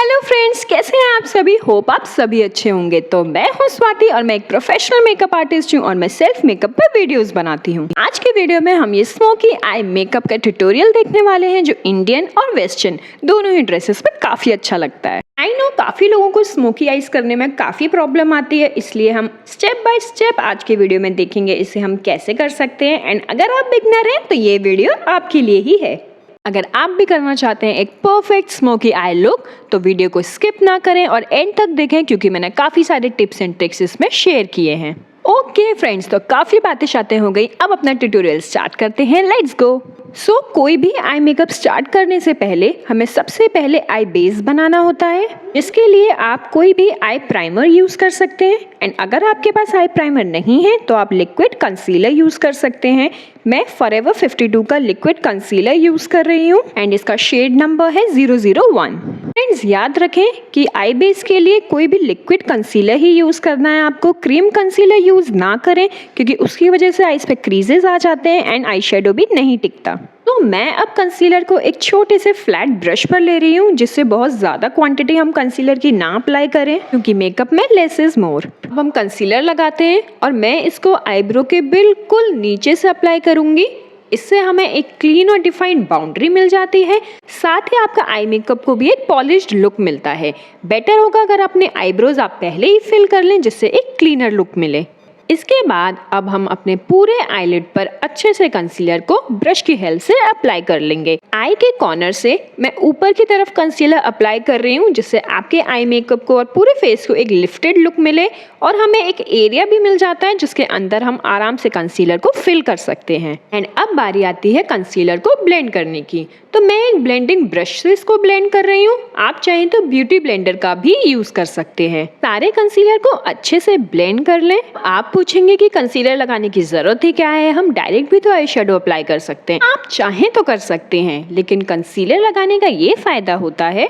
Hello friends, कैसे हैं आप सभी। होप आप सभी अच्छे होंगे। तो मैं हूं स्वाति और मैं एक प्रोफेशनल मेकअप आर्टिस्ट हूं और मैं सेल्फ मेकअप पर वीडियोस बनाती हूं। आज के वीडियो में हम ये स्मोकी आई मेकअप का ट्यूटोरियल देखने वाले हैं जो इंडियन और वेस्टर्न दोनों ही ड्रेसेस पे काफी अच्छा लगता है। आई नो काफी लोगों को स्मोकी आईज करने में काफी प्रॉब्लम आती है, इसलिए हम स्टेप बाय स्टेप आज के वीडियो में देखेंगे इसे हम कैसे कर सकते हैं। एंड अगर आप बिगनर हैं तो ये वीडियो आपके लिए ही है। अगर आप भी करना चाहते हैं एक परफेक्ट स्मोकी आई लुक तो वीडियो को स्किप ना करें और एंड तक देखें, क्योंकि मैंने काफ़ी सारे टिप्स एंड ट्रिक्स इसमें शेयर किए हैं। ओके फ्रेंड्स, तो काफ़ी बातें शातें हो गई, अब अपना ट्यूटोरियल स्टार्ट करते हैं। Let's go. सो कोई भी आई मेकअप स्टार्ट करने से पहले हमें सबसे पहले आई बेस बनाना होता है। इसके लिए आप कोई भी आई प्राइमर यूज़ कर सकते हैं। एंड अगर आपके पास आई प्राइमर नहीं है तो आप लिक्विड कंसीलर यूज़ कर सकते हैं। मैं फॉरएवर 52 का लिक्विड कंसीलर यूज़ कर रही हूँ एंड इसका शेड नंबर है 001। फ्रेंड्स याद रखें कि आई बेस के लिए कोई भी लिक्विड कंसीलर ही यूज़ करना है आपको। क्रीम कंसीलर यूज़ ना करें क्योंकि उसकी वजह से आईज पे क्रीजेस आ जाते हैं एंड आई शेडो भी नहीं टिकता। तो मैं अब कंसीलर को एक छोटे से फ्लैट ब्रश पर ले रही हूँ, जिससे बहुत ज़्यादा क्वांटिटी हम कंसीलर की ना अप्लाई करें, क्योंकि मेकअप में लेस इज मोर। अब हम कंसीलर लगाते हैं और मैं इसको आईब्रो के बिल्कुल नीचे से अप्लाई करूँगी। इससे हमें एक क्लीन और डिफाइंड बाउंड्री मिल जाती है, साथ ही आपका आई मेकअप को भी एक पॉलिश्ड लुक मिलता है। बेटर होगा अगर अपने आईब्रोज आप पहले ही फिल कर लें, जिससे एक क्लीनर लुक मिले। इसके बाद अब हम अपने पूरे आईलिड पर अच्छे से कंसीलर को ब्रश की हेल्प से अप्लाई कर लेंगे। आई के कॉर्नर से मैं ऊपर की तरफ कंसीलर अप्लाई कर रही हूँ, जिससे आपके आई मेकअप को और पूरे फेस को एक लिफ्टेड लुक मिले और हमें एक एरिया भी मिल जाता है जिसके अंदर हम आराम से कंसीलर को फिल कर सकते हैं। एंड अब बारी आती है कंसीलर को ब्लेंड करने की। तो मैं एक ब्लेंडिंग ब्रश से इसको ब्लेंड कर रही हूँ। आप चाहें तो ब्यूटी ब्लेंडर का भी यूज कर सकते हैं। सारे कंसीलर को अच्छे से ब्लेंड कर लें। आप पूछेंगे कि कंसीलर लगाने की जरूरत ही क्या है, हम डायरेक्ट भी तो आई शेडो अप्लाई कर सकते हैं। आप चाहें तो कर सकते हैं, लेकिन कंसीलर लगाने का ये फायदा होता है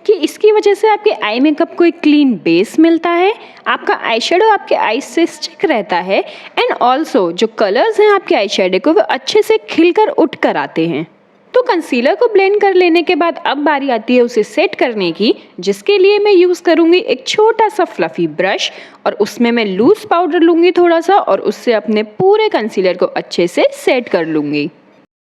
कि इसकी वजह से आपके आई मेकअप को एक क्लीन बेस मिलता है, आपका आई शेडो आपके आईज से स्टिक रहता है एंड ऑल्सो जो कलर्स हैं आपके आई शेडो को वो अच्छे से खिलकर उठ कर आते हैं। तो कंसीलर को ब्लेंड कर लेने के बाद अब बारी आती है उसे सेट करने की, जिसके लिए मैं यूज़ करूँगी एक छोटा सा फ्लफी ब्रश और उसमें मैं लूज पाउडर लूँगी थोड़ा सा और उससे अपने पूरे कंसीलर को अच्छे से सेट कर लूँगी।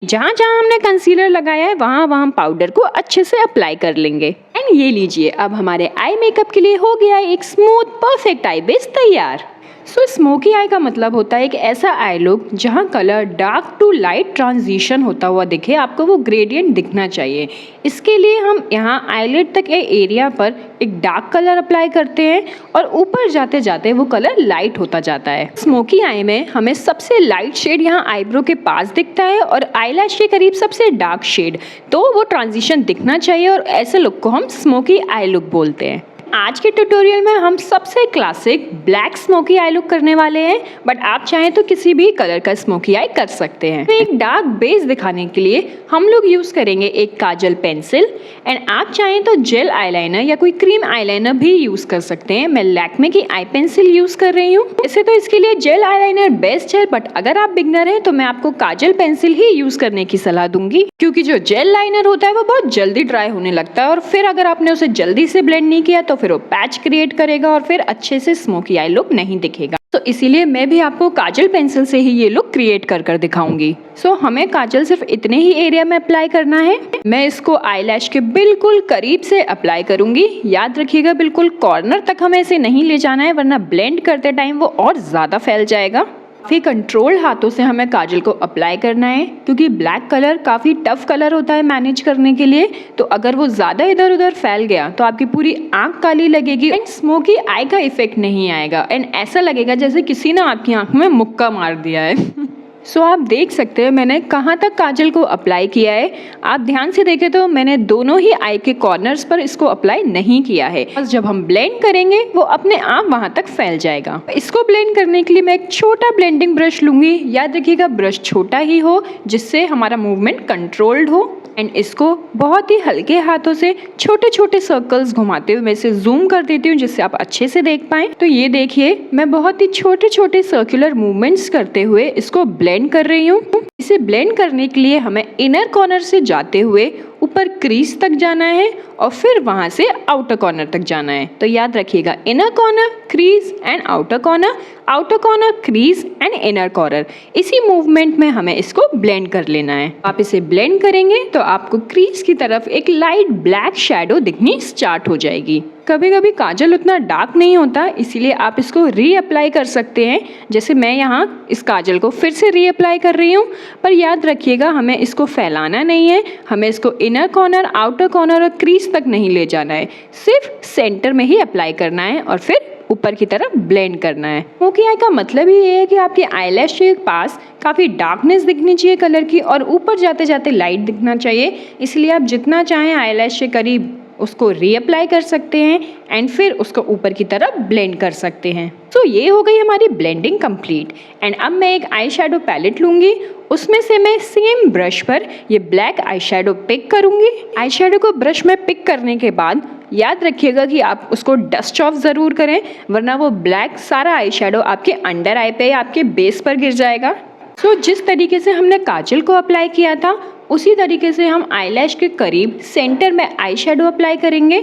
जहाँ जहाँ हमने कंसीलर लगाया है वहाँ वहाँ पाउडर को अच्छे से अप्लाई कर लेंगे। एंड ये लीजिए, अब हमारे आई मेकअप के लिए हो गया है एक स्मूथ परफेक्ट आई बेस तैयार। सो स्मोकी आई का मतलब होता है एक ऐसा आई लुक जहाँ colour dark to light transition होता हुआ दिखे, आपको वो ग्रेडियंट दिखना चाहिए। इसके लिए हम यहाँ आईलिड तक के एरिया पर एक डार्क कलर अप्लाई करते हैं और ऊपर जाते जाते वो कलर लाइट होता जाता है। स्मोकी आई में हमें सबसे लाइट शेड यहाँ आईब्रो के पास दिखता है और आईलैश के करीब सबसे डार्क शेड, तो वो ट्रांजिशन दिखना चाहिए और ऐसे लुक को हम स्मोकी आई लुक बोलते हैं। आज के ट्यूटोरियल में हम सबसे classic black smoky I look करने वाले हैं, बट आप चाहें तो किसी भी कलर का स्मोकी आई कर सकते हैं। तो एक डार्क बेस दिखाने के लिए हम लोग यूज करेंगे एक काजल पेंसिल एंड आप चाहें तो जेल आईलाइनर या कोई क्रीम आईलाइनर भी यूज कर सकते हैं। मैं लैक्मे की आई पेंसिल यूज कर रही हूँ। वैसे तो इसके लिए जेल आईलाइनर बेस्ट है, बट अगर आप बिगनर हैं तो मैं आपको काजल पेंसिल ही यूज करने की सलाह दूंगी, क्योंकि जो जेल लाइनर होता है वो बहुत जल्दी ड्राई होने लगता है और फिर अगर आपने उसे जल्दी से ब्लेंड नहीं किया तो फिर वो पैच क्रिएट करेगा और फिर अच्छे से स्मोकी आई लुक नहीं दिखेगा। तो इसीलिए मैं भी आपको काजल पेंसिल से ही ये लुक क्रिएट कर कर दिखाऊंगी। सो हमें काजल सिर्फ इतने ही एरिया में अप्लाई करना है। मैं इसको आईलैश के बिल्कुल करीब से अप्लाई करूंगी। याद रखिएगा बिल्कुल कॉर्नर तक हमें इसे नहीं ले जाना है, वरना ब्लेंड करते टाइम वो और ज्यादा फैल जाएगा। काफ़ी कंट्रोल्ड हाथों से हमें काजल को अप्लाई करना है, क्योंकि ब्लैक कलर काफ़ी टफ कलर होता है मैनेज करने के लिए। तो अगर वो ज़्यादा इधर उधर फैल गया तो आपकी पूरी आंख काली लगेगी एंड स्मोकी आई का इफेक्ट नहीं आएगा एंड ऐसा लगेगा जैसे किसी ने आपकी आंख में मुक्का मार दिया है। सो आप देख सकते हैं मैंने कहाँ तक काजल को अप्लाई किया है। आप ध्यान से देखें तो मैंने दोनों ही आई के कॉर्नर्स पर इसको अप्लाई नहीं किया है। बस जब हम ब्लेंड करेंगे वो अपने आप वहाँ तक फैल जाएगा। इसको ब्लेंड करने के लिए मैं एक छोटा ब्लेंडिंग ब्रश लूँगी। याद रखिएगा ब्रश छोटा ही हो, जिससे हमारा मूवमेंट कंट्रोल्ड हो। एंड इसको बहुत ही हल्के हाथों से छोटे छोटे सर्कल्स घुमाते हुए मैं इसे जूम कर देती हूँ, जिससे आप अच्छे से देख पाएं। तो ये देखिए मैं बहुत ही छोटे छोटे सर्कुलर मूवमेंट्स करते हुए इसको ब्लेंड कर रही हूँ। इसे ब्लेंड करने के लिए हमें इनर कॉर्नर से जाते हुए ऊपर क्रीज तक जाना है और फिर वहां से आउटर कॉर्नर तक जाना है। तो याद रखिएगा, inner corner, crease and outer corner, crease and inner corner. इसी मूवमेंट में हमें इसको ब्लेंड कर लेना है। आप इसे ब्लेंड करेंगे तो आपको क्रीज की तरफ एक लाइट ब्लैक शैडो दिखनी स्टार्ट हो जाएगी। कभी कभी काजल उतना डार्क नहीं होता, इसीलिए आप इसको रीअप्लाई कर सकते हैं। जैसे मैं यहाँ इस काजल को फिर से रीअप्लाई कर रही हूँ, पर याद रखिएगा हमें इसको फैलाना नहीं है, हमें इसको इनर कॉर्नर, आउटर कॉर्नर और क्रीज तक नहीं ले जाना है, सिर्फ सेंटर में ही अप्लाई करना है और फिर ऊपर की तरफ ब्लेंड करना है। स्मोकी आई का मतलब ही ये है कि आपके आईलैश के पास काफ़ी डार्कनेस दिखनी चाहिए कलर की और ऊपर जाते जाते लाइट दिखना चाहिए। इसलिए आप जितना चाहें आईलैश के करीब उसको रीअप्लाई कर सकते हैं एंड फिर उसको ऊपर की तरफ ब्लेंड कर सकते हैं। तो ये हो गई हमारी ब्लेंडिंग कंप्लीट। एंड अब मैं एक आई शेडो पैलेट लूँगी, उसमें से मैं सेम ब्रश पर ये ब्लैक आई शेडो पिक करूँगी। आई शेडो को ब्रश में पिक करने के बाद याद रखिएगा कि आप उसको डस्ट ऑफ ज़रूर करें, वरना वो ब्लैक सारा आई शेडो आपके अंडर आई पे, आपके बेस पर गिर जाएगा। सो जिस तरीके से हमने काजल को अप्लाई किया था उसी तरीके से हम आईलैश के करीब सेंटर में आई शेडो अप्लाई करेंगे।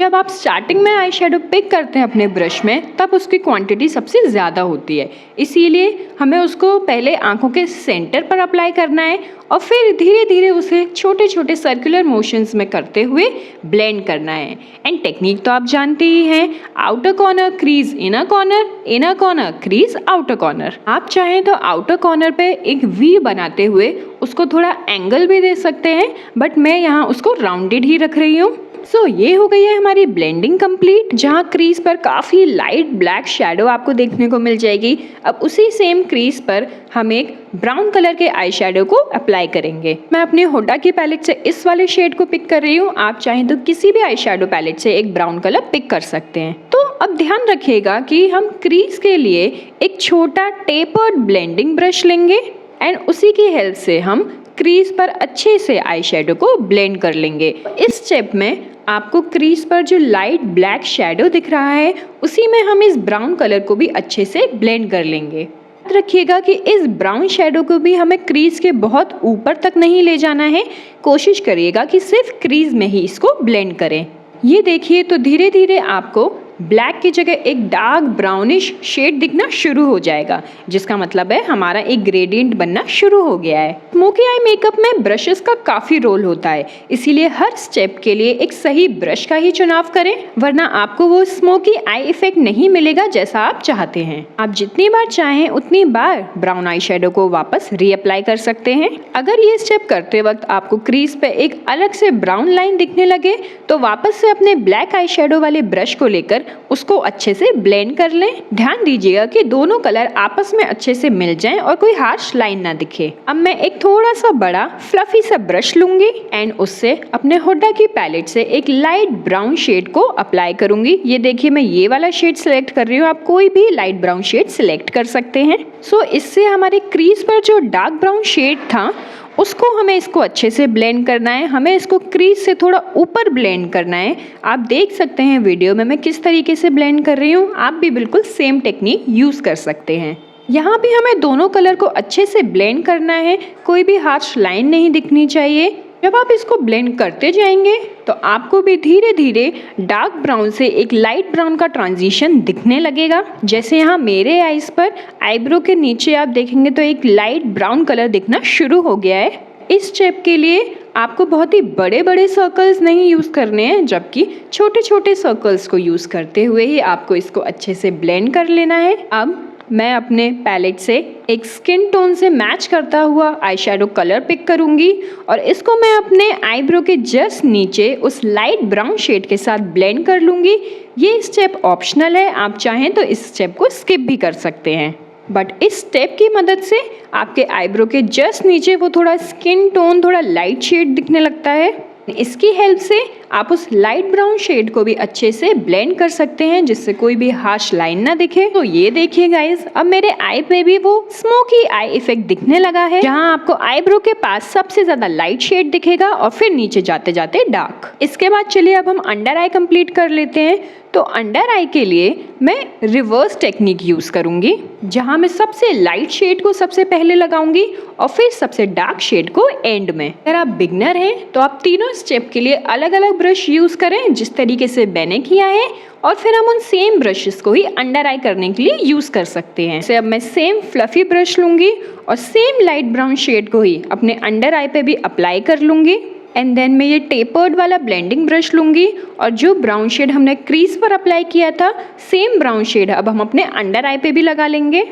जब आप स्टार्टिंग में आई शेडो पिक करते हैं अपने ब्रश में, तब उसकी क्वांटिटी सबसे ज़्यादा होती है, इसीलिए हमें उसको पहले आंखों के सेंटर पर अप्लाई करना है और फिर धीरे धीरे उसे छोटे छोटे सर्कुलर मोशंस में करते हुए ब्लेंड करना है। एंड टेक्निक तो आप जानते ही हैं, outer corner crease inner corner crease outer corner. आप चाहें तो आउटर कॉर्नर पे एक वी बनाते हुए उसको थोड़ा एंगल भी दे सकते हैं, बट मैं यहाँ उसको राउंडेड ही रख रही हूँ। सो ये हो गई है हमारी ब्लेंडिंग कंप्लीट, जहाँ क्रीज पर काफ़ी लाइट ब्लैक शैडो आपको देखने को मिल जाएगी। अब उसी सेम क्रीज पर हम एक ब्राउन कलर के आई शेडो को अप्लाई करेंगे। मैं अपनी होडा की पैलेट से इस वाले शेड को पिक कर रही हूँ, आप चाहें तो किसी भी आई शेडो पैलेट से एक ब्राउन कलर पिक कर सकते हैं। तो अब ध्यान रखिएगा कि हम क्रीज के लिए एक छोटा टेपर्ड ब्लेंडिंग ब्रश लेंगे एंड उसी की हेल्प से हम क्रीज पर अच्छे से आई शेडो को ब्लेंड कर लेंगे। इस स्टेप में आपको क्रीज पर जो लाइट ब्लैक शेडो दिख रहा है उसी में हम इस ब्राउन कलर को भी अच्छे से ब्लेंड कर लेंगे। याद रखिएगा कि इस ब्राउन शेडो को भी हमें क्रीज के बहुत ऊपर तक नहीं ले जाना है, कोशिश करिएगा कि सिर्फ क्रीज में ही इसको ब्लेंड करें। ये देखिए, तो धीरे धीरे आपको ब्लैक की जगह एक डार्क ब्राउनिश शेड दिखना शुरू हो जाएगा, जिसका मतलब है हमारा एक ग्रेडियंट बनना शुरू हो गया है। स्मोकी आई मेकअप में ब्रशेस का काफ़ी रोल होता है, इसीलिए हर स्टेप के लिए एक सही ब्रश का ही चुनाव करें, वरना आपको वो स्मोकी आई इफेक्ट नहीं मिलेगा जैसा आप चाहते हैं। आप जितनी बार चाहें उतनी बार ब्राउन आई शेडो को वापस रीअप्लाई कर सकते हैं। अगर ये स्टेप करते वक्त आपको क्रीज पे एक अलग से ब्राउन लाइन दिखने लगे तो वापस से अपने ब्लैक आई शेडो वाले ब्रश को लेकर उसको अच्छे से ब्लेंड कर लें। ध्यान दीजिएगा कि दोनों कलर आपस में अच्छे से मिल जाएं और कोई हार्श लाइन ना दिखे। अब मैं एक थोड़ा सा बड़ा फ्लफी सा ब्रश लूंगी एंड उससे अपने होडा की पैलेट से एक लाइट ब्राउन शेड को अप्लाई करूंगी। ये देखिए, मैं ये वाला शेड सिलेक्ट कर रही हूँ, आप कोई भी लाइट ब्राउन शेड सिलेक्ट कर सकते हैं। सो इससे हमारे क्रीज पर जो डार्क ब्राउन शेड था उसको हमें इसको अच्छे से ब्लेंड करना है, हमें इसको क्रीज से थोड़ा ऊपर ब्लेंड करना है। आप देख सकते हैं वीडियो में मैं किस तरीके से ब्लेंड कर रही हूँ, आप भी बिल्कुल सेम टेक्निक यूज़ कर सकते हैं। यहाँ भी हमें दोनों कलर को अच्छे से ब्लेंड करना है, कोई भी हार्श लाइन नहीं दिखनी चाहिए। जब आप इसको ब्लेंड करते जाएंगे तो आपको भी धीरे धीरे डार्क ब्राउन से एक लाइट ब्राउन का ट्रांजिशन दिखने लगेगा। जैसे यहाँ मेरे आईज पर आईब्रो के नीचे आप देखेंगे तो एक लाइट ब्राउन कलर दिखना शुरू हो गया है। इस स्टेप के लिए आपको बहुत ही बड़े बड़े सर्कल्स नहीं यूज़ करने हैं, जबकि छोटे छोटे सर्कल्स को यूज़ करते हुए ही आपको इसको अच्छे से ब्लेंड कर लेना है। अब मैं अपने पैलेट से एक स्किन टोन से मैच करता हुआ आई शेडो कलर पिक करूंगी और इसको मैं अपने आईब्रो के जस्ट नीचे उस लाइट ब्राउन शेड के साथ ब्लेंड कर लूँगी। ये स्टेप ऑप्शनल है, आप चाहें तो इस स्टेप को स्किप भी कर सकते हैं, बट इस स्टेप की मदद से आपके आईब्रो के जस्ट नीचे वो थोड़ा स्किन टोन, थोड़ा लाइट शेड दिखने लगता है। इसकी हेल्प से आप उस लाइट ब्राउन शेड को भी अच्छे से ब्लेंड कर सकते हैं, जिससे कोई भी हार्श लाइन ना दिखे। तो ये देखिए गाइस, अब मेरे आई पे भी वो स्मोकी आई इफेक्ट दिखने लगा है, जहां आपको आईब्रो के पास सबसे ज्यादा लाइट शेड दिखेगा और फिर नीचे जाते जाते डार्क। इसके बाद चलिए अब हम अंडर आई कंप्लीट कर लेते हैं। तो तो अंडर आई के लिए मैं रिवर्स टेक्निक यूज़ करूँगी, जहाँ मैं सबसे लाइट शेड को सबसे पहले लगाऊंगी और फिर सबसे डार्क शेड को एंड में। अगर आप बिगनर हैं तो आप तीनों स्टेप के लिए अलग अलग ब्रश यूज़ करें जिस तरीके से मैंने किया है, और फिर हम उन सेम ब्रशेस को ही अंडर आई करने के लिए यूज़ कर सकते हैं। अब मैं सेम फ्लफी ब्रश लूँगी और सेम लाइट ब्राउन शेड को ही अपने अंडर आई पे भी अप्लाई कर लूँगी। एंड देन मैं ये टेपर्ड वाला ब्लेंडिंग ब्रश लूँगी और जो ब्राउन शेड हमने क्रीज पर अप्लाई किया था, सेम ब्राउन शेड अब हम अपने अंडर आई पे भी लगा लेंगे।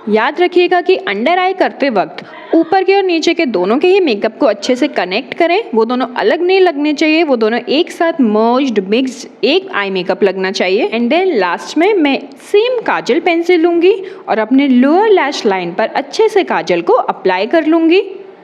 याद रखिएगा कि अंडर आई करते वक्त ऊपर के और नीचे के दोनों के ही मेकअप को अच्छे से कनेक्ट करें, वो दोनों अलग नहीं लगने चाहिए, वो दोनों एक साथ मर्ज्ड मिक्स्ड एक आई मेकअप लगना चाहिए। एंड देन लास्ट में मैं सेम काजल पेंसिल लूँगी और अपने लोअर लैश लाइन पर अच्छे से काजल को अप्लाई कर लूँगी।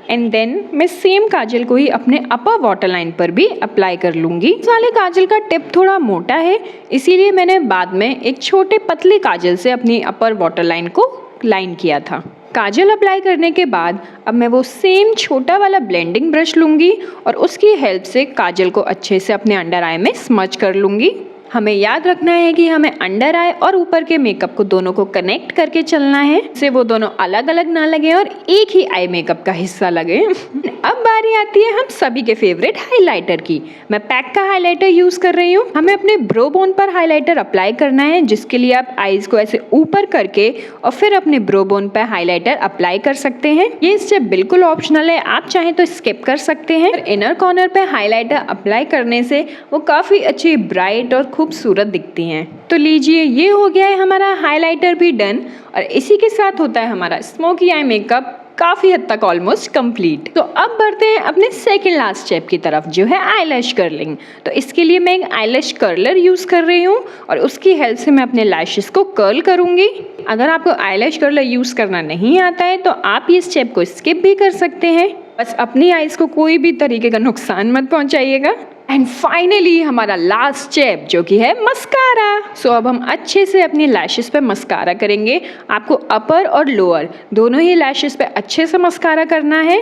एंड देन मैं सेम काजल को ही अपने अपर वाटर लाइन पर भी अप्लाई कर लूँगी। इस वाले काजल का टिप थोड़ा मोटा है, इसीलिए मैंने बाद में एक छोटे पतले काजल से अपनी अपर वाटर लाइन को लाइन किया था। काजल अप्लाई करने के बाद अब मैं वो सेम छोटा वाला ब्लेंडिंग ब्रश लूँगी और उसकी हेल्प से काजल को अच्छे से अपने अंडर आई में स्मज कर लूँगी। हमें याद रखना है कि हमें अंडर आई और ऊपर के मेकअप को दोनों को कनेक्ट करके चलना है, इससे वो दोनों अलग अलग ना लगे और एक ही आई मेकअप का हिस्सा लगे। अब बारी आती है हम सभी के फेवरेट हाइलाइटर की। मैं पैक का हाइलाइटर यूज कर रही हूँ। हमें अपने ब्रो बोन पर हाइलाइटर अप्लाई करना है, जिसके लिए आप आईज को ऐसे ऊपर करके और फिर अपने ब्रो बोन पर हाइलाइटर अप्लाई कर सकते हैं। ये स्टेप बिल्कुल ऑप्शनल है, आप चाहें तो स्किप कर सकते हैं। इनर कॉर्नर पे हाइलाइटर अप्लाई करने से वो काफी अच्छी ब्राइट और खूबसूरत दिखती हैं। तो लीजिए, ये हो गया है हमारा हाइलाइटर भी डन, और इसी के साथ होता है हमारा स्मोकी आई मेकअप काफ़ी हद तक ऑलमोस्ट कंप्लीट। तो अब बढ़ते हैं अपने सेकंड लास्ट स्टेप की तरफ, जो है आईलैश कर्लिंग। तो इसके लिए मैं एक आईलैश कर्लर यूज़ कर रही हूँ और उसकी हेल्प से मैं अपने लैशेस को कर्ल करूँगी। अगर आपको आईलैश कर्लर यूज़ करना नहीं आता है तो आप ये स्टेप को स्किप भी कर सकते हैं, बस अपनी आईज को कोई भी तरीके का नुकसान मत पहुँचाइएगा। एंड फाइनली हमारा लास्ट स्टेप जो कि है मस्कारा। सो अब हम अच्छे से अपनी लैशेस पे मस्कारा करेंगे। आपको अपर और लोअर दोनों ही लैशेस पे अच्छे से मस्कारा करना है।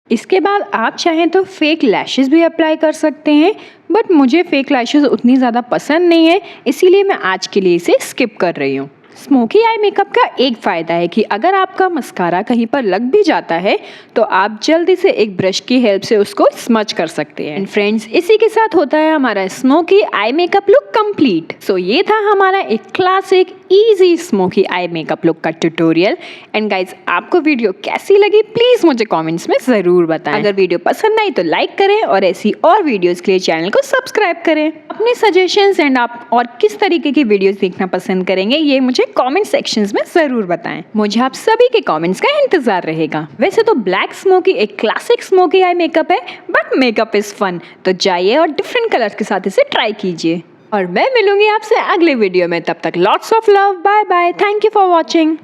इसके बाद आप चाहें तो फेक लैशेस भी अप्लाई कर सकते हैं, बट मुझे फेक लैशेस उतनी ज़्यादा पसंद नहीं है, इसीलिए मैं आज के लिए इसे स्किप कर रही हूँ। स्मोकी आई मेकअप का एक फ़ायदा है कि अगर आपका मस्कारा कहीं पर लग भी जाता है तो आप जल्दी से एक ब्रश की हेल्प से उसको स्मच कर सकते हैं। एंड फ्रेंड्स, इसी के साथ होता है हमारा smoky eye makeup look complete. So ये था हमारा एक classic easy smoky eye makeup look का ट्यूटोरियल। एंड गाइज, आपको वीडियो कैसी लगी प्लीज़ मुझे कॉमेंट्स में ज़रूर बताएं। अगर वीडियो पसंद आई तो लाइक करें और ऐसी और वीडियोज़ के लिए चैनल को सब्सक्राइब करें। अपने सजेशंस एंड आप और किस तरीके की वीडियोज़ देखना पसंद करेंगे ये मुझे कमेंट सेक्शंस में जरूर बताएं। मुझे आप सभी के कमेंट्स का इंतजार रहेगा। वैसे तो ब्लैक स्मोकी एक क्लासिक स्मोकी आई मेकअप है, बट मेकअप इज फन, तो जाइए और डिफरेंट कलर्स के साथ इसे ट्राई कीजिए। और मैं मिलूंगी आपसे अगले वीडियो में, तब तक lots of love, bye bye, thank you for watching.